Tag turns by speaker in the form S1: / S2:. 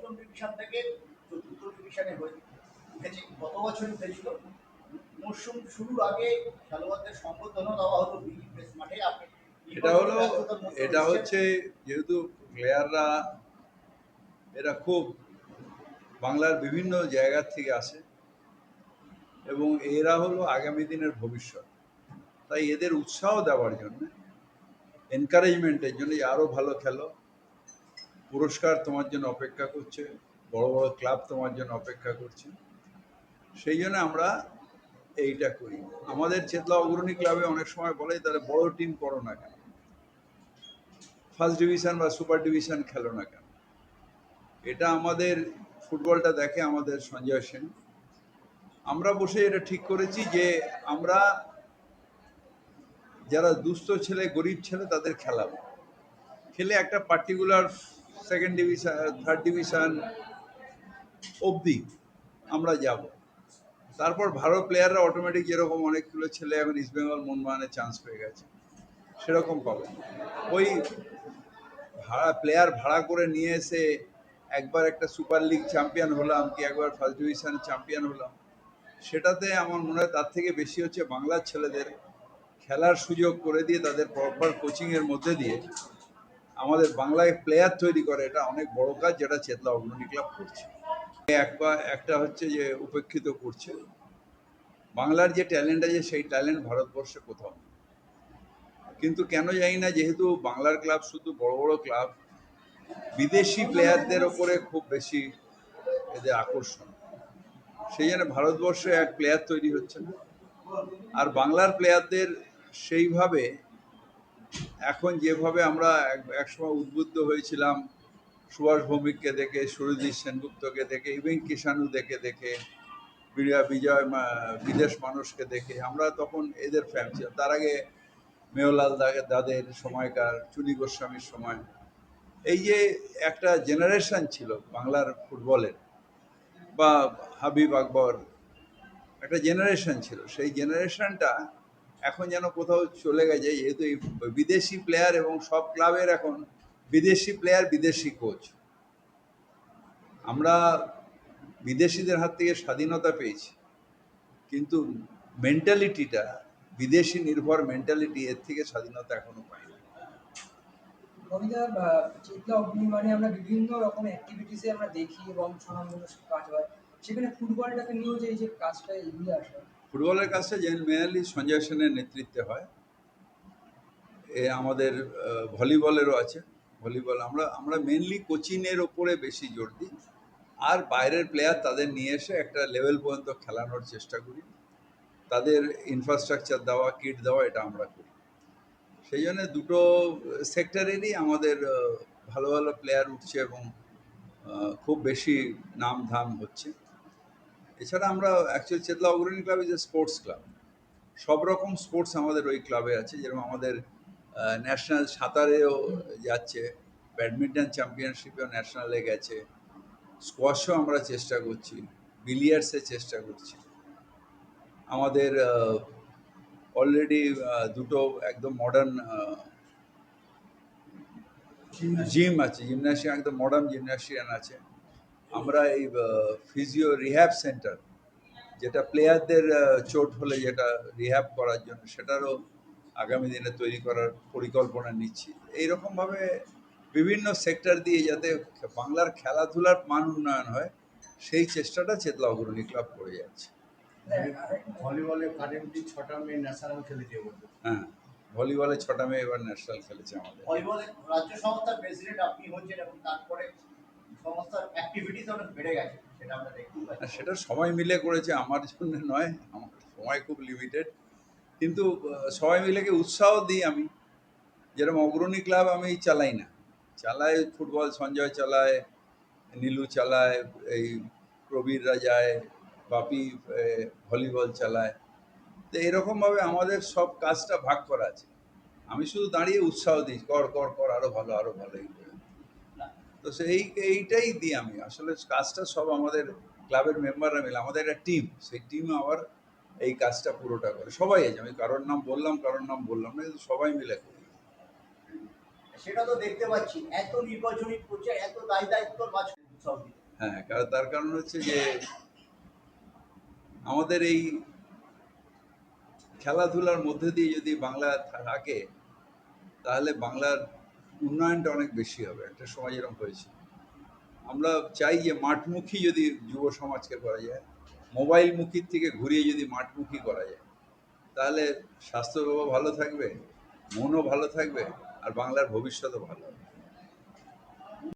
S1: পঞ্চম ডিভিশন থেকে চতুর্থ ডিভিশনে উঠেছে, গত বছরই উঠেছিল। মরশুম শুরুর আগে খেলোয়াড়দের সংবর্ধনা দেওয়া হলো বিডি প্রেস মাঠে। আপনি
S2: এটা হচ্ছে যেহেতু প্লেয়াররা এরা খুব বাংলার বিভিন্ন জায়গা থেকে আসে এবং এরা হলো আগামী দিনের ভবিষ্যৎ, তাই এদের উৎসাহ দেওয়ার জন্য, এনকারেজমেন্টের জন্য আরও ভালো খেলো, পুরস্কার তোমার জন্য অপেক্ষা করছে, বড় বড় ক্লাব তোমার জন্য অপেক্ষা করছে, সেই জন্য আমরা এইটা করি। আমাদের চেতলা অগ্রণী ক্লাবে অনেক সময় বলে তাহলে বড় টিম করো না কেন, ফার্স্ট ডিভিশন বা সুপার ডিভিশন খেলো না কেন। এটা আমাদের ফুটবলটা দেখে আমাদের সঞ্জয় সেন। আমরা বসে এটা ঠিক করেছি যে আমরা যারা দুস্থ ছেলে, গরিব ছেলে, তাদের খেলাবো, খেলে একটা particular second division, third division অবধি আমরা যাব। তারপর ভালো প্লেয়াররা অটোমেটিক, যেরকম অনেকগুলো ছেলে এখন ইস্টবেঙ্গল মোহনবাগানে চান্স পেয়ে গেছে, সেরকম পাবে। ওই প্লেয়ার ভাড়া করে নিয়ে এসে একবার একটা সুপার লিগ চ্যাম্পিয়ন হলাম কি একবার ফার্স্ট ডিভিশন চ্যাম্পিয়ন হলাম, সেটাতে আমার মনে হয় তার থেকে বেশি হচ্ছে বাংলার ছেলেদের খেলার সুযোগ করে দিয়ে তাদের প্রপার কোচিংয়ের মধ্যে দিয়ে আমাদের বাংলায় প্লেয়ার তৈরি করে। এটা অনেক বড় কাজ, যেটা চেতলা অগ্রণী ক্লাব করছে। একটা হচ্ছে যে উপেক্ষিত করছে, বাংলার যে ট্যালেন্ট আছে সেই ট্যালেন্ট ভারতবর্ষে কোথাও নেই। কিন্তু কেন জানি না, যেহেতু বাংলার ক্লাব শুধু বড় বড় ক্লাব, বিদেশি প্লেয়ারদের ওপরে খুব বেশি এদের আকর্ষণ, সেই জন্য ভারতবর্ষে এক প্লেয়ার তৈরি হচ্ছে না। আর বাংলার প্লেয়ারদের সেইভাবে এখন যেভাবে আমরা একসময় উদ্বুদ্ধ হয়েছিলাম সুভাষ ভৌমিককে দেখে, সুরজিৎ সেনগুপ্তকে দেখে, ইভেন কিষাণু দেখে বিজয় বিদেশ মানুষকে দেখে, আমরা তখন এদের ফ্যান ছিলাম। তার আগে মেহলাল দাদের সময়কার, চুনি গোস্বামীর সময়, এই যে একটা জেনারেশন ছিল বাংলার ফুটবলের, বা হাবিব আকবর, একটা জেনারেশন ছিল, সেই জেনারেশনটা এখন যেন কোথাও চলে গেছে। যেহেতু এই বিদেশি প্লেয়ার এবং সব ক্লাবের এখন বিদেশি প্লেয়ার, বিদেশি কোচ, আমরা বিদেশিদের হাত থেকে স্বাধীনতা পেয়েছি, কিন্তু মেন্টালিটিটা বিদেশি নির্ভর মেন্টালিটি, এর থেকে স্বাধীনতা এখনো পাইনি।
S3: চেতলা অগ্নি মানে আমরা বিভিন্ন রকম অ্যাক্টিভিটিসে আমরা দেখি এবং সুনামজনক কাজ হয়, সেখানে ফুটবলটাকে নিয়েও যে এই যে কাজটা এগিয়ে আসে,
S2: ফুটবলের কাজটা মেনলি সঞ্জয় সেনের নেতৃত্বে হয়। আমাদের ভলিবলেরও আছে। ভলিবল আমরা মেনলি কোচিংয়ের ওপরে বেশি জোর দিই, আর বাইরের প্লেয়ার তাদের নিয়ে এসে একটা লেভেল পর্যন্ত খেলানোর চেষ্টা করি, তাদের ইনফ্রাস্ট্রাকচার দেওয়া, কিট দেওয়া, এটা আমরা করি। সেই জন্য দুটো সেক্টরেরই আমাদের ভালো ভালো প্লেয়ার উঠছে এবং খুব বেশি নাম ধাম হচ্ছে। এছাড়া আমরা অ্যাকচুয়ালি চেতলা অগ্রণী club is a sports club, সব রকম স্পোর্টস আমাদের ওই ক্লাবে আছে। যেরকম আমাদের ন্যাশনাল সাঁতারেও যাচ্ছে, ব্যাডমিন্টন চ্যাম্পিয়নশিপেও ন্যাশনালে গেছে, স্কোয়াশও আমরা চেষ্টা করছি, বিলিয়ার্ডসে চেষ্টা করছি। আমাদের অলরেডি দুটো একদম মডার্ন জিম আছে, জিমন্যাশিয়াম, একদম মডার্ন জিমন্যাশিয়াম আছে। আমরা এই ফিজিও রিহ্যাব সেন্টার, যেটা প্লেয়ারদের চোট হলে যেটা রিহ্যাব করার জন্য, সেটারও আগামী দিনে তৈরি করার পরিকল্পনা নিচ্ছি। এইরকমভাবে বিভিন্ন সেক্টর দিয়ে যাতে বাংলার খেলাধুলার মান উন্নয়ন হয়, সেই চেষ্টাটা চেতলা অগ্রণী ক্লাব করে যাচ্ছে।
S1: ভলিবলে কারেন্টলি 6টা মেয়ে ন্যাশনাল খেলেছে।
S2: হ্যাঁ, ভলিবলে 6টা মেয়ে এবার ন্যাশনাল খেলেছে আমাদের।
S1: ভলিবলে রাজ্য সংস্থার প্রেসিডেন্ট আপনি হচ্ছেন এবং তারপরে সংস্থার অ্যাক্টিভিটিস অনেক বেড়ে গেছে, সেটা আমরা দেখতে পাচ্ছি।
S2: সেটা সবাই মিলে করেছে, আমার জন্য নয়, আমার সময় খুব লিমিটেড, কিন্তু সবাই মিলেকে উৎসাহ দিই আমি। যেরকম অগ্রণী ক্লাব আমি চালাই না, চালায় ফুটবল সঞ্জয় চালায়, নীলু চালায়, এই প্রবীররা যায়, বাপি ভলিবল চালায়। তো এরকমভাবে আমাদের সব কাজটা ভাগ করা আছে। আমি শুধু দাঁড়িয়ে উৎসাহ দিই, কর কর কর, আরো ভালো আরো ভালো। তো এইটাই দিই আমি। আসলে কাজটা সব আমাদের ক্লাবের মেম্বাররা মিলে, আমাদের একটা টিম, সেই টিম আবার এই কাজটা পুরোটা করে। সবাই আছে, আমি কারোর নাম বললাম না, কিন্তু সবাই মিলে করি।
S1: সেটা তো দেখতে পাচ্ছি, এত নির্বাচনী প্রচার, এত দায়িত্বর মাঝখানে উৎসাহ দিতে
S2: হ্যাঁ, কারণ তার কারণ হচ্ছে যে আমাদের এই খেলাধুলার মধ্যে দিয়ে যদি বাংলা থাকে তাহলে বাংলার উন্নয়নটা অনেক বেশি হবে। একটা সময় এরকম হয়েছে। আমরা চাই যে মাঠমুখী যদি যুব সমাজকে করা যায়, মোবাইল মুখীর থেকে ঘুরিয়ে যদি মাঠমুখী করা যায়, তাহলে স্বাস্থ্য ভালো থাকবে, মনও ভালো থাকবে, আর বাংলার ভবিষ্যৎও ভালো হবে।